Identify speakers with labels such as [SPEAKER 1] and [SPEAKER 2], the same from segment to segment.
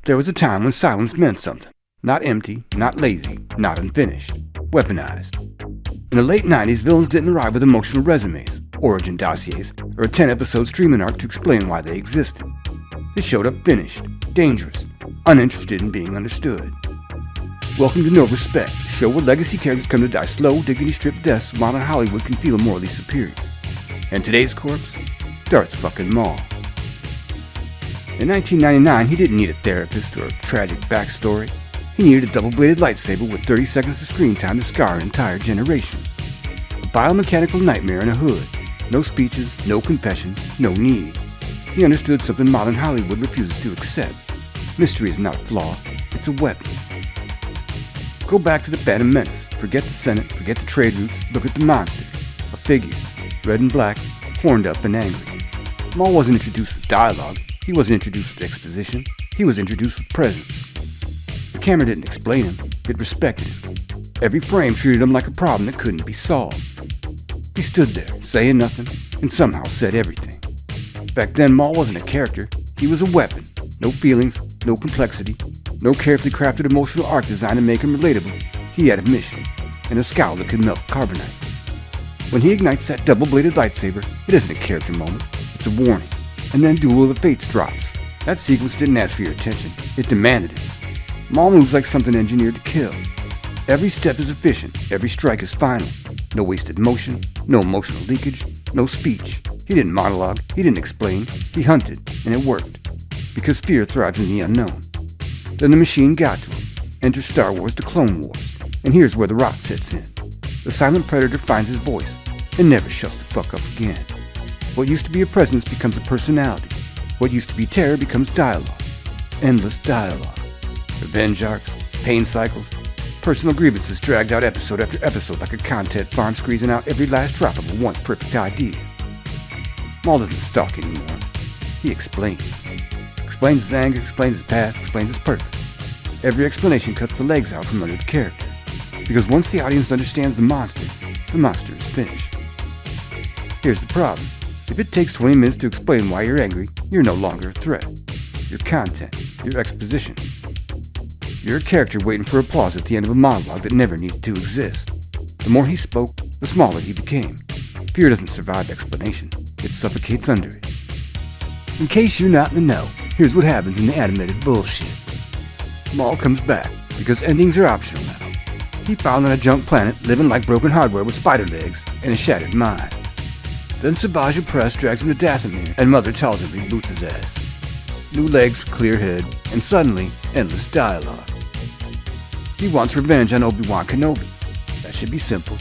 [SPEAKER 1] There was a time when silence meant something. Not empty, not lazy, not unfinished. Weaponized. In the late 90s, villains didn't arrive with emotional resumes, origin dossiers, or a 10-episode streaming arc to explain why they existed. They showed up finished, dangerous, uninterested in being understood. Welcome to No Respect, a show where legacy characters come to die slow, dignity-stripped deaths so modern Hollywood can feel morally superior. And today's corpse? Darth fucking Maul. In 1999, he didn't need a therapist or a tragic backstory. He needed a double-bladed lightsaber with 30 seconds of screen time to scar an entire generation. A biomechanical nightmare in a hood. No speeches, no confessions, no need. He understood something modern Hollywood refuses to accept. Mystery is not a flaw, it's a weapon. Go back to the Phantom Menace. Forget the Senate, forget the trade routes, look at the monster. A figure, red and black, horned up and angry. Maul wasn't introduced with dialogue, he wasn't introduced with exposition, he was introduced with presence. The camera didn't explain him, it respected him. Every frame treated him like a problem that couldn't be solved. He stood there, saying nothing, and somehow said everything. Back then, Maul wasn't a character, he was a weapon. No feelings, no complexity, no carefully crafted emotional arc designed to make him relatable. He had a mission, and a scowl that could melt carbonite. When he ignites that double-bladed lightsaber, it isn't a character moment, it's a warning. And then Duel of the Fates drops. That sequence didn't ask for your attention, it demanded it. Maul moves like something engineered to kill. Every step is efficient, every strike is final. No wasted motion, no emotional leakage, no speech. He didn't monologue, he didn't explain, he hunted, and it worked. Because fear thrives in the unknown. Then the machine got to him. Enter Star Wars: The Clone Wars. And here's where the rot sets in. The silent predator finds his voice, and never shuts the fuck up again. What used to be a presence becomes a personality. What used to be terror becomes dialogue. Endless dialogue. Revenge arcs, pain cycles, personal grievances dragged out episode after episode like a content farm squeezing out every last drop of a once perfect idea. Maul doesn't stalk anymore. He explains. Explains his anger, explains his past, explains his purpose. Every explanation cuts the legs out from under the character. Because once the audience understands the monster is finished. Here's the problem. If it takes 20 minutes to explain why you're angry, you're no longer a threat. You're content. You're exposition. You're a character waiting for applause at the end of a monologue that never needed to exist. The more he spoke, the smaller he became. Fear doesn't survive explanation. It suffocates under it. In case you're not in the know, here's what happens in the animated bullshit. Maul comes back, because endings are optional now. He found on a junk planet, living like broken hardware with spider legs and a shattered mind. Then Savage Press drags him to Dathomir, and Mother tells him he boots his ass. New legs, clear head, and suddenly, endless dialogue. He wants revenge on Obi-Wan Kenobi. That should be simple.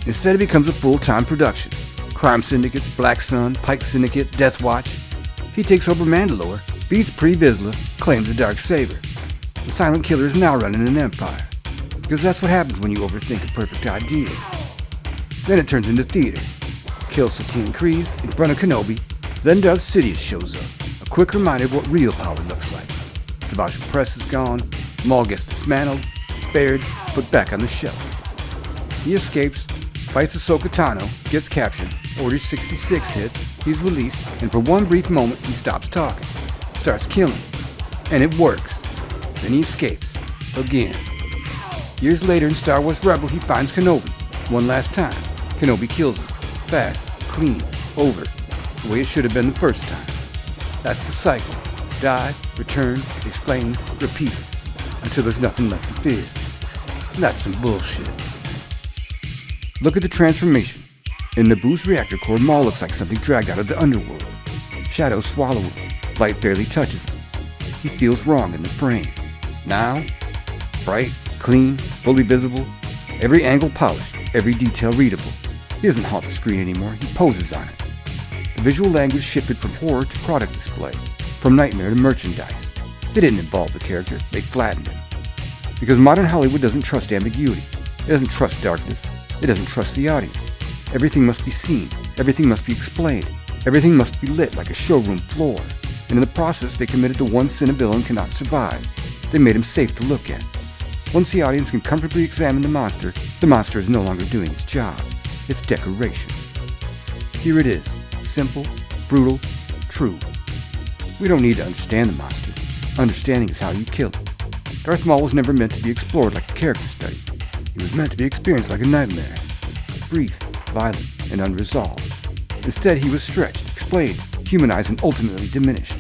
[SPEAKER 1] Instead, it becomes a full-time production. Crime syndicates, Black Sun, Pike Syndicate, Death Watch. He takes over Mandalore, beats Pre Vizsla, claims the Darksaber. The silent killer is now running an empire. Because that's what happens when you overthink a perfect idea. Then it turns into theater. Kills Satine Kryze in front of Kenobi. Then Darth Sidious shows up. A quick reminder of what real power looks like. Savage Press is gone. Maul gets dismantled, spared, put back on the shelf. He escapes, fights Ahsoka Tano, gets captured, orders 66 hits, he's released, and for one brief moment he stops talking. Starts killing. And it works. Then he escapes. Again. Years later in Star Wars Rebel he finds Kenobi. One last time. Kenobi kills him. Fast, clean, over. The way it should have been the first time. That's the cycle. Die, return, explain, repeat. Until there's nothing left to fear. And that's some bullshit. Look at the transformation. In the boost reactor core, Maul looks like something dragged out of the underworld. Shadows swallow him. Light barely touches him. He feels wrong in the frame. Now, bright, clean, fully visible, every angle polished, every detail readable. He doesn't haunt the screen anymore, he poses on it. The visual language shifted from horror to product display, from nightmare to merchandise. They didn't involve the character, they flattened him. Because modern Hollywood doesn't trust ambiguity, it doesn't trust darkness, it doesn't trust the audience. Everything must be seen, everything must be explained, everything must be lit like a showroom floor. And in the process, they committed to one sin a villain cannot survive. They made him safe to look at. Once the audience can comfortably examine the monster is no longer doing its job. It's decoration. Here it is, simple, brutal, true. We don't need to understand the monster. Understanding is how you kill it. Darth Maul was never meant to be explored like a character study. He was meant to be experienced like a nightmare. Brief, violent, and unresolved. Instead, he was stretched, explained, humanized, and ultimately diminished.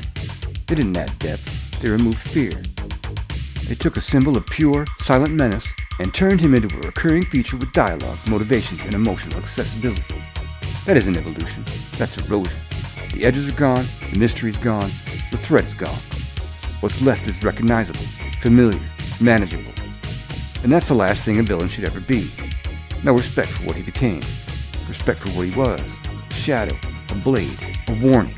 [SPEAKER 1] They didn't add depth, they removed fear. They took a symbol of pure, silent menace and turned him into a recurring feature with dialogue, motivations, and emotional accessibility. That isn't evolution, that's erosion. The edges are gone, the mystery's gone, the threat is gone. What's left is recognizable, familiar, manageable. And that's the last thing a villain should ever be. No respect for what he became. Respect for what he was. A shadow, a blade, a warning.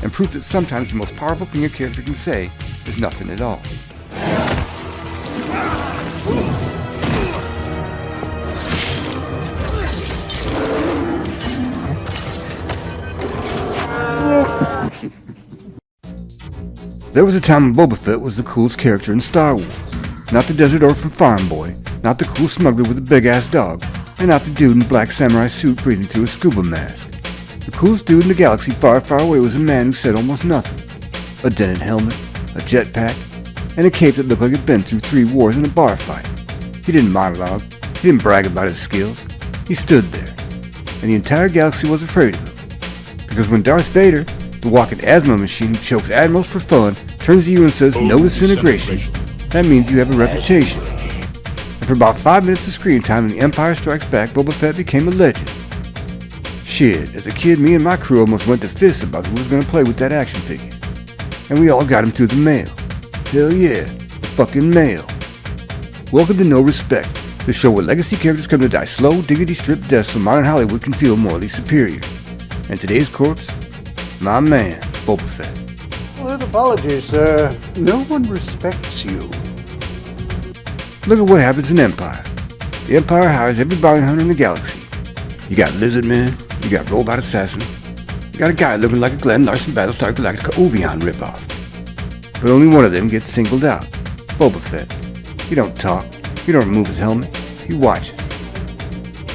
[SPEAKER 1] And proof that sometimes the most powerful thing a character can say is nothing at all. There was a time when Boba Fett was the coolest character in Star Wars. Not the desert orphan farm boy, not the cool smuggler with a big-ass dog, and not the dude in a black samurai suit breathing through a scuba mask. The coolest dude in the galaxy far, far away was a man who said almost nothing. A dented helmet, a jetpack, and a cape that looked like it'd been through 3 wars and a bar fight. He didn't monologue, he didn't brag about his skills. He stood there, and the entire galaxy was afraid of him. Because when Darth Vader, the walking asthma machine who chokes admirals for fun, turns to you and says, "No disintegration," that means you have a reputation. And for about 5 minutes of screen time in The Empire Strikes Back, Boba Fett became a legend. Shit, as a kid, me and my crew almost went to fists about who was going to play with that action figure. And we all got him through the mail. Hell yeah, the fucking mail. Welcome to No Respect, the show where legacy characters come to die slow, dignity-stripped deaths so modern Hollywood can feel morally superior. And today's corpse? My man, Boba Fett.
[SPEAKER 2] Well, apologies, no one respects you.
[SPEAKER 1] Look at what happens in Empire. The Empire hires every bounty hunter in the galaxy. You got lizard men, you got robot assassins, you got a guy looking like a Glenn Larson Battlestar Galactica Obi-Wan ripoff. But only one of them gets singled out, Boba Fett. He don't talk, he don't remove his helmet, he watches.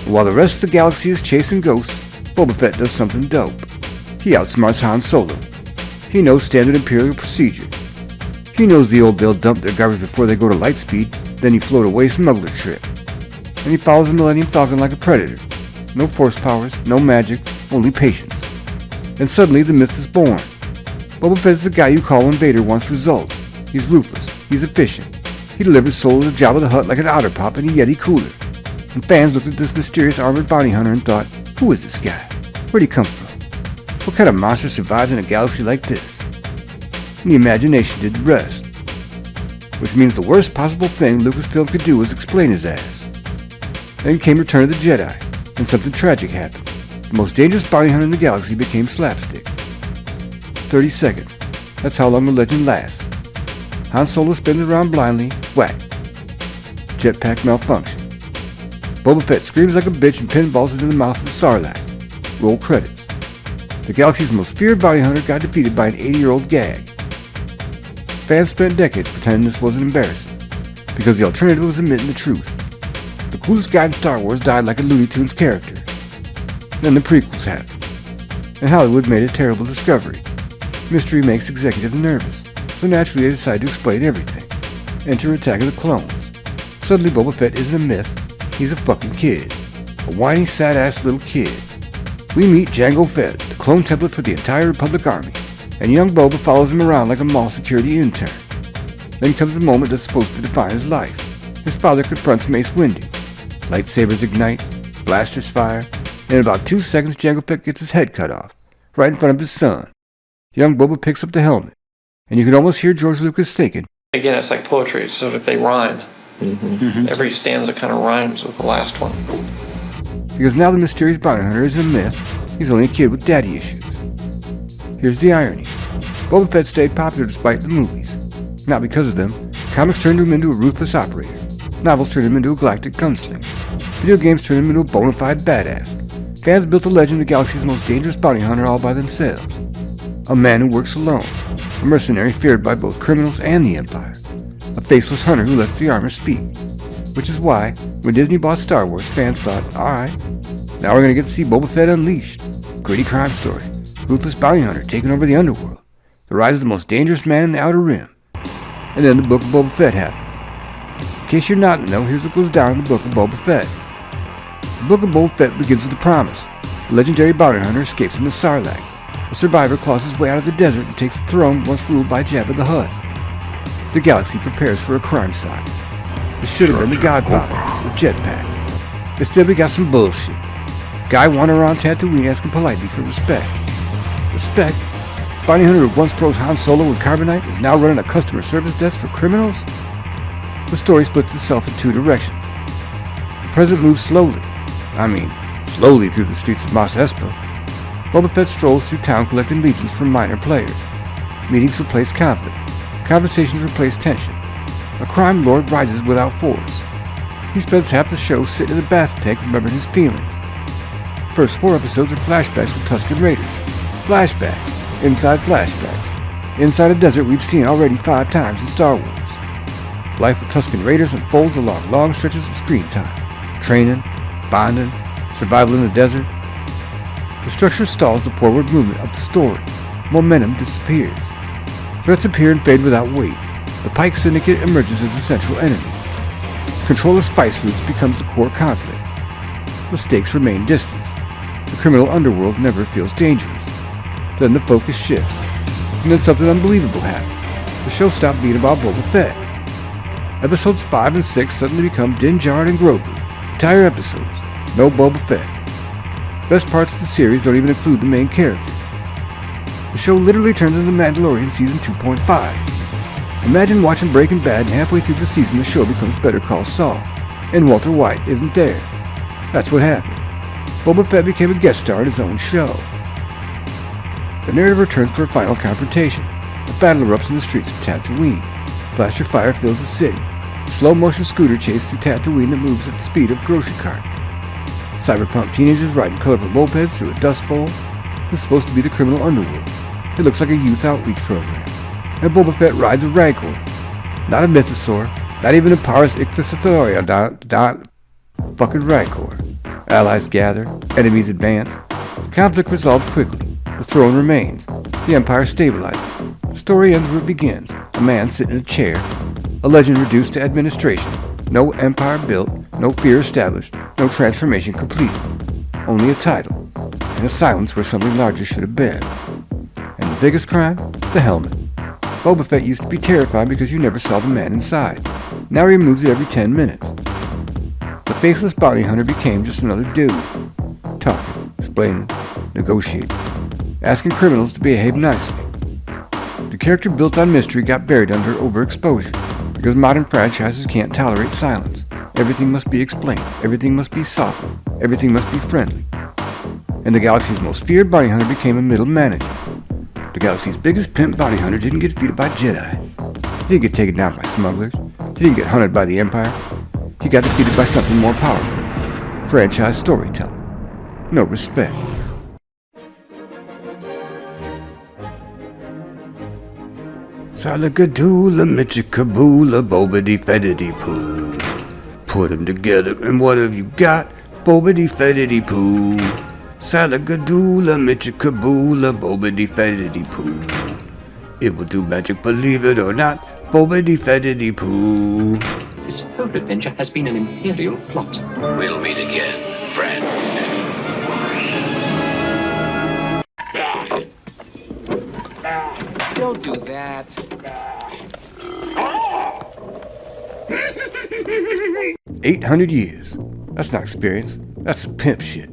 [SPEAKER 1] But while the rest of the galaxy is chasing ghosts, Boba Fett does something dope. He outsmarts Han Solo. He knows standard Imperial procedure. He knows the old they'll dump their garbage before they go to light speed, then you float away smuggler trip. And he follows the Millennium Falcon like a predator. No force powers, no magic, only patience. And suddenly the myth is born. Boba Fett is the guy you call when Vader wants results. He's ruthless, he's efficient. He delivers Solo to Jabba the Hutt like an otter pop and a Yeti cooler. And fans looked at this mysterious armored bounty hunter and thought, who is this guy? Where'd he come from? What kind of monster survives in a galaxy like this? And the imagination did the rest. Which means the worst possible thing Lucasfilm could do was explain his ass. Then came Return of the Jedi, and something tragic happened. The most dangerous bounty hunter in the galaxy became slapstick. 30 seconds. That's how long the legend lasts. Han Solo spins around blindly, whack. Jetpack malfunction. Boba Fett screams like a bitch and pinballs into the mouth of the Sarlacc. Roll credits. The galaxy's most feared bounty hunter got defeated by an 80-year-old gag. Fans spent decades pretending this wasn't embarrassing, because the alternative was admitting the truth. The coolest guy in Star Wars died like a Looney Tunes character. Then the prequels happened, and Hollywood made a terrible discovery. Mystery makes executives nervous, so naturally they decide to explain everything. Enter Attack of the Clones. Suddenly Boba Fett isn't a myth, he's a fucking kid. A whiny, sad-ass little kid. We meet Jango Fett, the clone template for the entire Republic Army, and young Boba follows him around like a mall security intern. Then comes the moment that's supposed to define his life. His father confronts Mace Windu. Lightsabers ignite, blasters fire, and in about 2 seconds Jango Fett gets his head cut off, right in front of his son. Young Boba picks up the helmet, and you can almost hear George Lucas thinking,
[SPEAKER 3] again, it's like poetry, so if they rhyme. Every stanza kind of rhymes with the last one.
[SPEAKER 1] Because now the mysterious bounty hunter isn't a myth, he's only a kid with daddy issues. Here's the irony. Boba Fett stayed popular despite the movies. Not because of them, comics turned him into a ruthless operator. Novels turned him into a galactic gunslinger. Video games turned him into a bona fide badass. Fans built a legend of the galaxy's most dangerous bounty hunter all by themselves. A man who works alone. A mercenary feared by both criminals and the Empire. A faceless hunter who lets the armor speak. Which is why, when Disney bought Star Wars, fans thought, alright, now we're going to get to see Boba Fett unleashed. Gritty crime story. Ruthless bounty hunter taking over the underworld. The rise of the most dangerous man in the Outer Rim. and then the Book of Boba Fett happened. In case you're not to know, here's what goes down in the Book of Boba Fett. The Book of Boba Fett begins with a promise. The legendary bounty hunter escapes from the Sarlacc. A survivor claws his way out of the desert and takes the throne once ruled by Jabba the Hutt. The galaxy prepares for a crime saga. It should have been The Godfather with jetpacks. Instead we got some bullshit. Guy wandering around Tatooine asking politely for respect. Respect? Bounty hunter who once froze Han Solo with carbonite is now running a customer service desk for criminals? The story splits itself in two directions. The present moves slowly. Slowly through the streets of Mos Espa. Boba Fett strolls through town collecting legions from minor players. Meetings replace conflict. Conversations replace tension. A crime lord rises without force. He spends half the show sitting in a bath tank remembering his feelings. First 4 episodes are flashbacks with Tusken Raiders. Flashbacks. Inside flashbacks. Inside a desert we've seen already 5 times in Star Wars. Life with Tusken Raiders unfolds along long stretches of screen time. Training, bonding, survival in the desert. The structure stalls the forward movement of the story. Momentum disappears. Threats appear and fade without weight. The Pike Syndicate emerges as a central enemy. Control of spice routes becomes the core conflict. The stakes remain distant. The criminal underworld never feels dangerous. Then the focus shifts. And then something unbelievable happens. The show stopped being about Boba Fett. Episodes 5 and 6 suddenly become Din Djarin and Grogu. Entire episodes. No Boba Fett. Best parts of the series don't even include the main character. The show literally turns into Mandalorian Season 2.5. Imagine watching Breaking Bad and halfway through the season the show becomes Better Call Saul, and Walter White isn't there. That's what happened. Boba Fett became a guest star in his own show. The narrative returns for a final confrontation. A battle erupts in the streets of Tatooine. Blaster fire fills the city. A slow-motion scooter chase through Tatooine that moves at the speed of a grocery cart. Cyberpunk teenagers riding colorful mopeds through a dust bowl. This is supposed to be the criminal underworld. It looks like a youth outreach program. And Boba Fett rides a Rancor. Not a Mythosaur. Not even a Paris Ichthyosaur. Fucking Rancor. Allies gather. Enemies advance. Conflict resolves quickly. The throne remains. The Empire stabilizes. The story ends where it begins. A man sitting in a chair. A legend reduced to administration. No empire built. No fear established. No transformation completed. Only a title. And a silence where something larger should have been. And the biggest crime? The helmet. Boba Fett used to be terrifying because you never saw the man inside. Now he removes it every 10 minutes. The faceless bounty hunter became just another dude. Talking, explaining, negotiating, asking criminals to behave nicely. The character built on mystery got buried under overexposure because modern franchises can't tolerate silence. Everything must be explained. Everything must be softened. Everything must be friendly. And the galaxy's most feared bounty hunter became a middle manager. The galaxy's biggest pimp bounty hunter didn't get defeated by Jedi. He didn't get taken down by smugglers. He didn't get hunted by the Empire. He got defeated by something more powerful. Franchise storytelling. No respect. Salagadoola, Michikaboola, Bobidi Feddity Poo. Put them together and what have you got? Bobidi Feddity Poo. Salagadoola, Michikaboola, Bobidi Feddity Poo. It will do magic, believe it or not. Bobidi Feddity Poo.
[SPEAKER 4] This whole adventure has been an imperial plot.
[SPEAKER 5] We'll meet again, friend.
[SPEAKER 6] Don't do that.
[SPEAKER 1] 800 years. That's not experience. That's some pimp shit.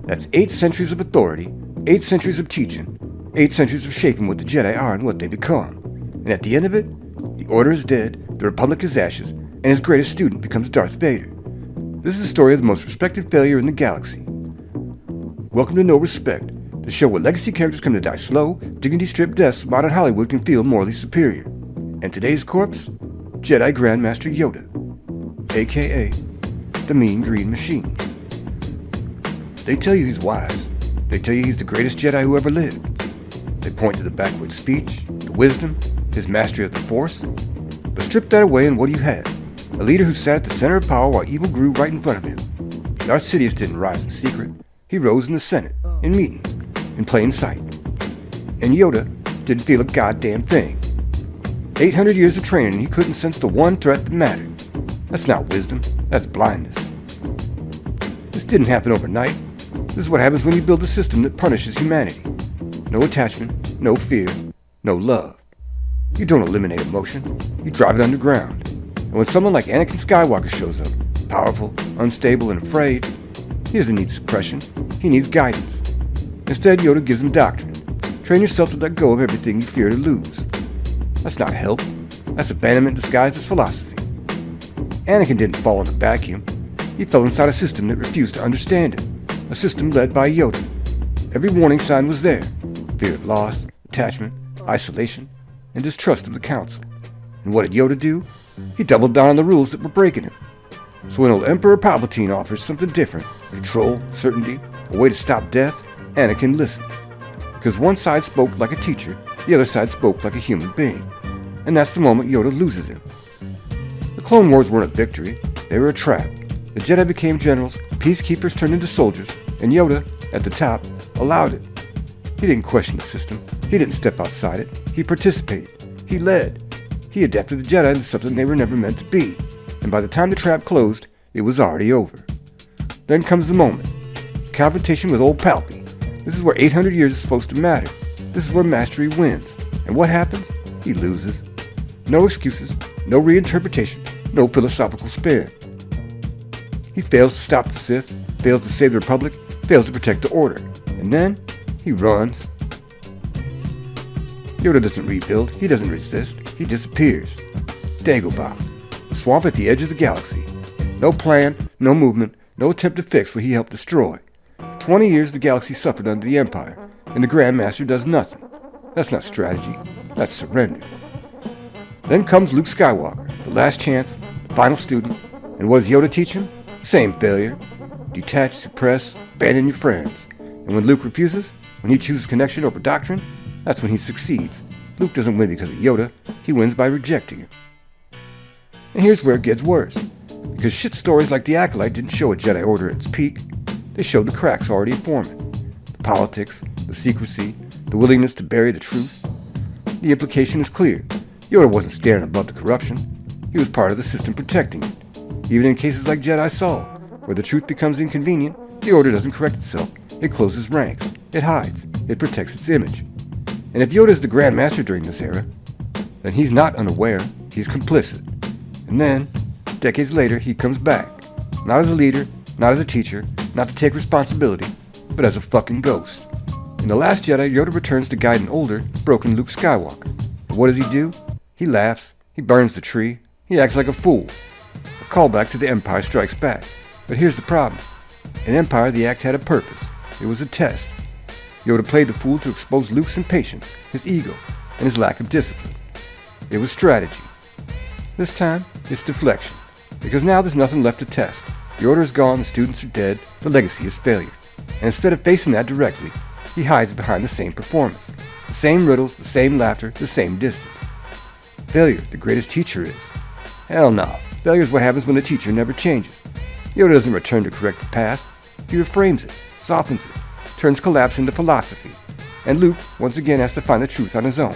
[SPEAKER 1] That's 8 centuries of authority, 8 centuries of teaching, 8 centuries of shaping what the Jedi are and what they become. And at the end of it, the Order is dead, the Republic is ashes, and his greatest student becomes Darth Vader. This is the story of the most respected failure in the galaxy. Welcome to No Respect, the show where legacy characters come to die slow, dignity-stripped deaths so modern Hollywood can feel morally superior. And today's corpse? Jedi Grandmaster Yoda, aka the Mean Green Machine. They tell you he's wise. They tell you he's the greatest Jedi who ever lived. They point to the backwoods speech, the wisdom, his mastery of the Force. But strip that away and what do you have? A leader who sat at the center of power while evil grew right in front of him. Darth Sidious didn't rise in secret. He rose in the Senate, in meetings, in plain sight. And Yoda didn't feel a goddamn thing. 800 years of training and he couldn't sense the one threat that mattered. That's not wisdom, that's blindness. This didn't happen overnight. This is what happens when you build a system that punishes humanity. No attachment, no fear, no love. You don't eliminate emotion, you drive it underground. And when someone like Anakin Skywalker shows up, powerful, unstable, and afraid, he doesn't need suppression, he needs guidance. Instead, Yoda gives him doctrine. Train yourself to let go of everything you fear to lose. That's not help, that's abandonment disguised as philosophy. Anakin didn't fall in a vacuum. He fell inside a system that refused to understand him, a system led by Yoda. Every warning sign was there: fear of loss, attachment, isolation, and distrust of the Council. And what did Yoda do? He doubled down on the rules that were breaking him. So when old Emperor Palpatine offers something different, control, certainty, a way to stop death, Anakin listens. Because one side spoke like a teacher, the other side spoke like a human being. And that's the moment Yoda loses him. The Clone Wars weren't a victory, they were a trap. The Jedi became generals, peacekeepers turned into soldiers, and Yoda, at the top, allowed it. He didn't question the system, he didn't step outside it, he participated, he led. He adapted the Jedi into something they were never meant to be, and by the time the trap closed, it was already over. Then comes the moment. Confrontation with old Palpy. This is where 800 years is supposed to matter. This is where mastery wins. And what happens? He loses. No excuses, no reinterpretation, no philosophical spin. He fails to stop the Sith, fails to save the Republic, fails to protect the Order. And then, he runs. Yoda doesn't rebuild, he doesn't resist, he disappears. Dagobah, a swamp at the edge of the galaxy. No plan, no movement, no attempt to fix what he helped destroy. For 20 years the galaxy suffered under the Empire, and the Grand Master does nothing. That's not strategy, that's surrender. Then comes Luke Skywalker, the last chance, the final student, and what does Yoda teach him? Same failure. Detach, suppress, abandon your friends. And when Luke refuses, when he chooses connection over doctrine, that's when he succeeds. Luke doesn't win because of Yoda, he wins by rejecting him. And here's where it gets worse. Because shit stories like the Acolyte didn't show a Jedi Order at its peak, they showed the cracks already forming. The politics, the secrecy, the willingness to bury the truth. The implication is clear. Yoda wasn't standing above the corruption. He was part of the system protecting it. Even in cases like Jedi Saul, where the truth becomes inconvenient, the Order doesn't correct itself. It closes ranks. It hides. It protects its image. And if Yoda is the Grand Master during this era, then he's not unaware, he's complicit. And then, decades later, he comes back. Not as a leader, not as a teacher, not to take responsibility, but as a fucking ghost. In The Last Jedi, Yoda returns to guide an older, broken Luke Skywalker. And what does he do? He laughs, he burns the tree, he acts like a fool. A callback to The Empire Strikes Back. But here's the problem. In Empire, the act had a purpose. It was a test. Yoda played the fool to expose Luke's impatience, his ego, and his lack of discipline. It was strategy. This time, it's deflection, because now there's nothing left to test. The Order is gone, the students are dead, the legacy is failure. And instead of facing that directly, he hides behind the same performance, the same riddles, the same laughter, the same distance. Failure, the greatest teacher is. Hell no, failure is what happens when the teacher never changes. Yoda doesn't return to correct the past, he reframes it, softens it, turns collapse into philosophy, and Luke once again has to find the truth on his own.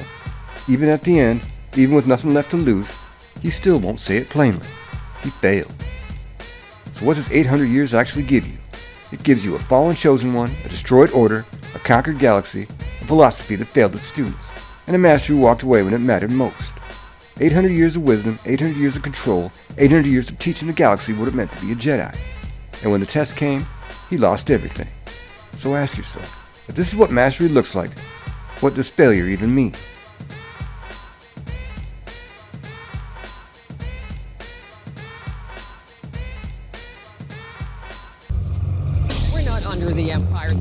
[SPEAKER 1] Even at the end, even with nothing left to lose, he still won't say it plainly. He failed. So what does 800 years actually give you? It gives you a fallen chosen one, a destroyed order, a conquered galaxy, a philosophy that failed its students, and a master who walked away when it mattered most. 800 years of wisdom, 800 years of control, 800 years of teaching the galaxy what it meant to be a Jedi. And when the test came, he lost everything. So ask yourself, if this is what mastery looks like, what does failure even mean?
[SPEAKER 6] We're not under the Empire.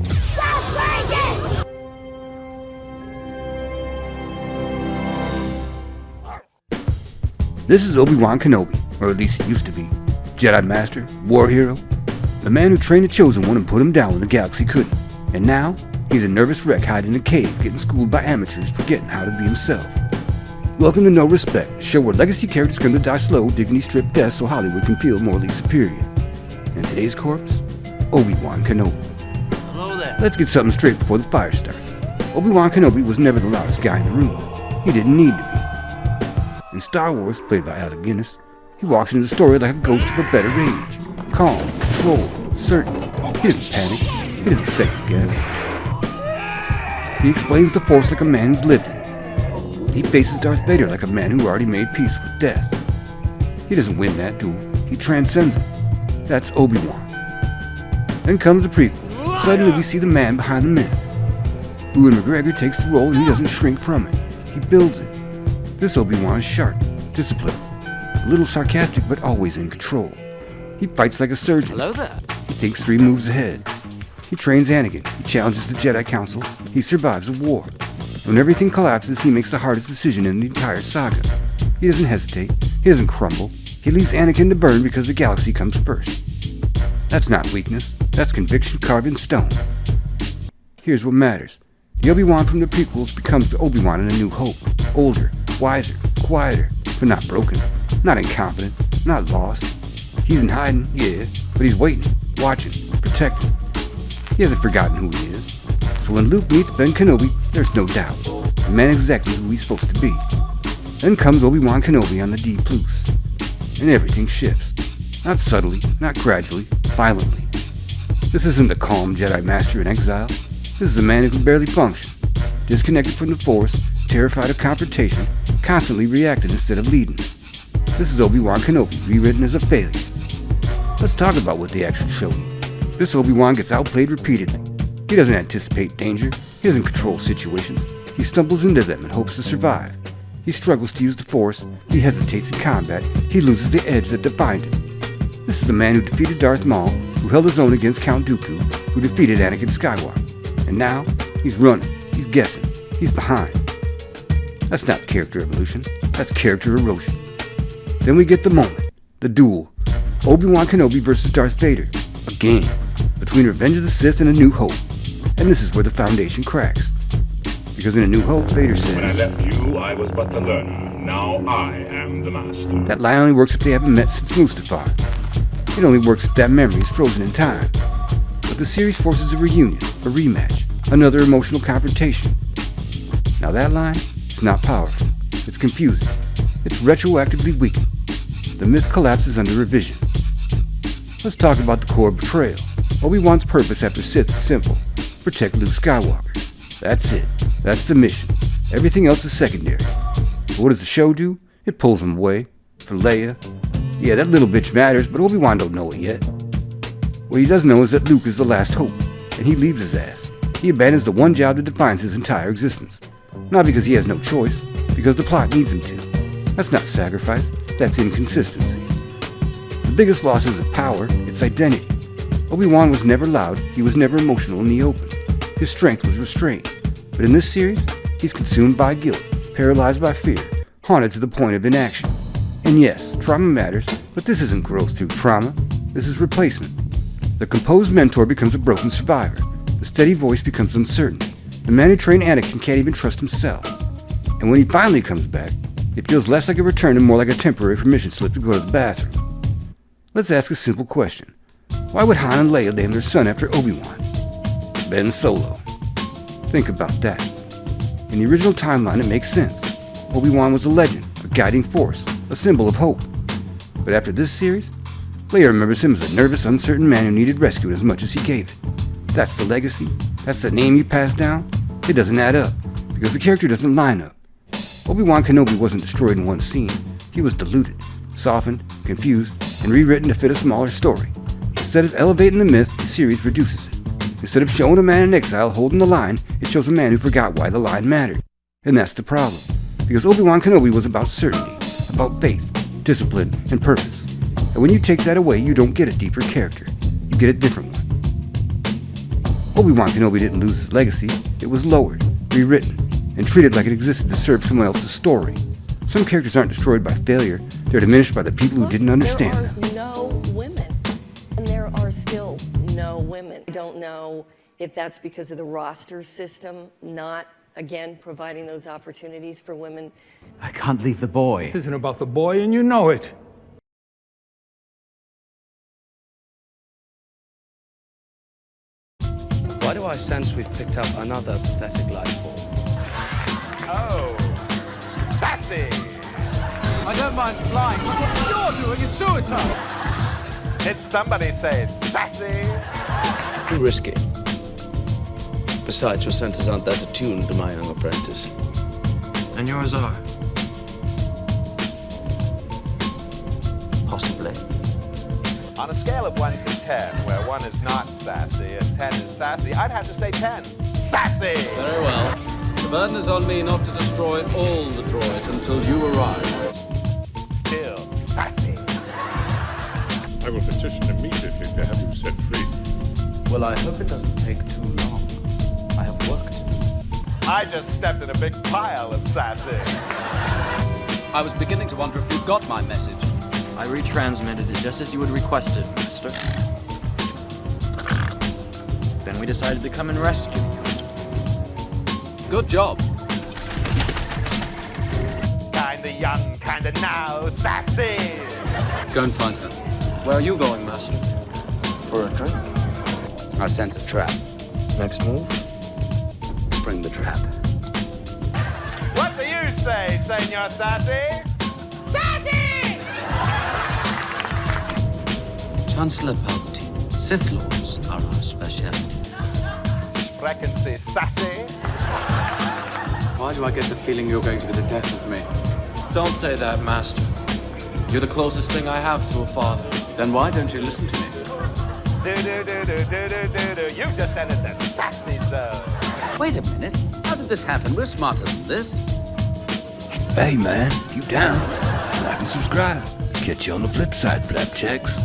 [SPEAKER 1] This is Obi-Wan Kenobi, or at least he used to be. Jedi Master, war hero, the man who trained the Chosen One and put him down when the galaxy couldn't. And now, he's a nervous wreck hiding in a cave, getting schooled by amateurs, forgetting how to be himself. Welcome to No Respect, a show where legacy characters come to die slow, dignity-stripped deaths so Hollywood can feel morally superior. And today's corpse? Obi-Wan Kenobi.
[SPEAKER 7] Hello there.
[SPEAKER 1] Let's get something straight before the fire starts. Obi-Wan Kenobi was never the loudest guy in the room. He didn't need to be. In Star Wars, played by Alec Guinness, he walks into the story like a ghost of a better age. Calm, controlled, certain. He doesn't panic. He doesn't second guess. He explains the Force like a man who's lived it. He faces Darth Vader like a man who already made peace with death. He doesn't win that duel. He transcends it. That's Obi-Wan. Then comes the prequels. Suddenly we see the man behind the myth. Ewan McGregor takes the role and he doesn't shrink from it. He builds it. This Obi-Wan is sharp, disciplined, a little sarcastic but always in control. He fights like a surgeon.
[SPEAKER 7] Hello there.
[SPEAKER 1] He thinks 3 moves ahead. He trains Anakin. He challenges the Jedi Council. He survives a war. When everything collapses, he makes the hardest decision in the entire saga. He doesn't hesitate. He doesn't crumble. He leaves Anakin to burn because the galaxy comes first. That's not weakness. That's conviction carved in stone. Here's what matters. The Obi-Wan from the prequels becomes the Obi-Wan in A New Hope. Older, wiser, quieter, but not broken. Not incompetent. Not lost. He's in hiding, yeah, but he's waiting, watching, protecting. He hasn't forgotten who he is. So when Luke meets Ben Kenobi, there's no doubt. The man exactly who he's supposed to be. Then comes Obi-Wan Kenobi on the D+. And everything shifts. Not subtly, not gradually, violently. This isn't the calm Jedi Master in exile. This is a man who can barely function. Disconnected from the Force, terrified of confrontation, constantly reacting instead of leading. This is Obi-Wan Kenobi, rewritten as a failure. Let's talk about what they actually show you. This Obi-Wan gets outplayed repeatedly. He doesn't anticipate danger. He doesn't control situations. He stumbles into them and hopes to survive. He struggles to use the Force. He hesitates in combat. He loses the edge that defined him. This is the man who defeated Darth Maul, who held his own against Count Dooku, who defeated Anakin Skywalker. And now, he's running. He's guessing. He's behind. That's not character evolution. That's character erosion. Then we get the moment. The duel. Obi-Wan Kenobi versus Darth Vader. A game. Between Revenge of the Sith and A New Hope. And this is where the foundation cracks. Because in A New Hope, Vader says,
[SPEAKER 8] "When I left you, I was but a learner. Now I am the master."
[SPEAKER 1] That lie only works if they haven't met since Mustafar. It only works if that memory is frozen in time. But the series forces a reunion, a rematch, another emotional confrontation. Now that line, it's not powerful. It's confusing. It's retroactively weakened. The myth collapses under revision. Let's talk about the core betrayal. Obi-Wan's purpose after Sith is simple. Protect Luke Skywalker. That's it. That's the mission. Everything else is secondary. But what does the show do? It pulls him away. For Leia. Yeah, that little bitch matters, but Obi-Wan don't know it yet. What he does know is that Luke is the last hope, and he leaves his ass. He abandons the one job that defines his entire existence. Not because he has no choice, because the plot needs him to. That's not sacrifice, that's inconsistency. The biggest loss isn't power, it's identity. Obi-Wan was never loud, he was never emotional in the open. His strength was restrained. But in this series, he's consumed by guilt, paralyzed by fear, haunted to the point of inaction. And yes, trauma matters, but this isn't growth through trauma. This is replacement. The composed mentor becomes a broken survivor. The steady voice becomes uncertain. The man who trained Anakin can't even trust himself. And when he finally comes back, it feels less like a return and more like a temporary permission slip to go to the bathroom. Let's ask a simple question. Why would Han and Leia name their son after Obi-Wan? Ben Solo. Think about that. In the original timeline, it makes sense. Obi-Wan was a legend, a guiding force, a symbol of hope. But after this series, Leia remembers him as a nervous, uncertain man who needed rescuing as much as he gave it. That's the legacy. That's the name you pass down. It doesn't add up, because the character doesn't line up. Obi-Wan Kenobi wasn't destroyed in one scene. He was diluted, softened, confused, and rewritten to fit a smaller story. Instead of elevating the myth, the series reduces it. Instead of showing a man in exile holding the line, it shows a man who forgot why the line mattered. And that's the problem. Because Obi-Wan Kenobi was about certainty, about faith, discipline, and purpose. And when you take that away, you don't get a deeper character. You get a different one. Obi-Wan Kenobi didn't lose his legacy. It was lowered, rewritten, and treated like it existed to serve someone else's story. Some characters aren't destroyed by failure. They're diminished by the people who didn't understand them.
[SPEAKER 9] There are no women, and there are still no women. I don't know if that's because of the roster system not, again, providing those opportunities for women.
[SPEAKER 7] I can't leave the boy.
[SPEAKER 2] This isn't about the boy, and you know it.
[SPEAKER 10] Why do I sense we've picked up another pathetic life form?
[SPEAKER 8] Oh, Sassy!
[SPEAKER 7] I don't mind flying, but what you're doing is suicide.
[SPEAKER 11] Did somebody say sassy?
[SPEAKER 10] Too risky. Besides, your senses aren't that attuned to my young apprentice.
[SPEAKER 3] And yours are.
[SPEAKER 10] Possibly.
[SPEAKER 11] On a scale of 1 to 10, where 1 is not sassy and 10 is sassy, I'd have to say 10. Sassy!
[SPEAKER 7] Very well. The burden is on me not to destroy all the droids until you arrive.
[SPEAKER 11] Still sassy.
[SPEAKER 8] I will petition immediately to have you set free.
[SPEAKER 10] Well, I hope it doesn't take too long. I have work to do.
[SPEAKER 11] I just stepped in a big pile of sassy.
[SPEAKER 7] I was beginning to wonder if you'd got my message.
[SPEAKER 12] I retransmitted it just as you had requested, Master. Then we decided to come and rescue you.
[SPEAKER 7] Good job.
[SPEAKER 11] Kinda young, kinda now, sassy.
[SPEAKER 7] Go and find her.
[SPEAKER 12] Where are you going, Master? For a drink?
[SPEAKER 10] I sense a trap.
[SPEAKER 12] Next move?
[SPEAKER 10] Bring the trap.
[SPEAKER 11] What do you say, Senor Sassy? Sassy!
[SPEAKER 10] Chancellor Palpatine, Sith Lords are our speciality.
[SPEAKER 11] Sprechen Sie sassy?
[SPEAKER 7] Why do I get the feeling you're going to be the death of me?
[SPEAKER 12] Don't say that, Master. You're the closest thing I have to a father.
[SPEAKER 7] Then why don't you listen to me?
[SPEAKER 11] You just entered the sassy zone.
[SPEAKER 10] Wait a minute. How did this happen? We're smarter than this.
[SPEAKER 1] Hey man, you down? Like and subscribe. Catch you on the flip side, flapjacks.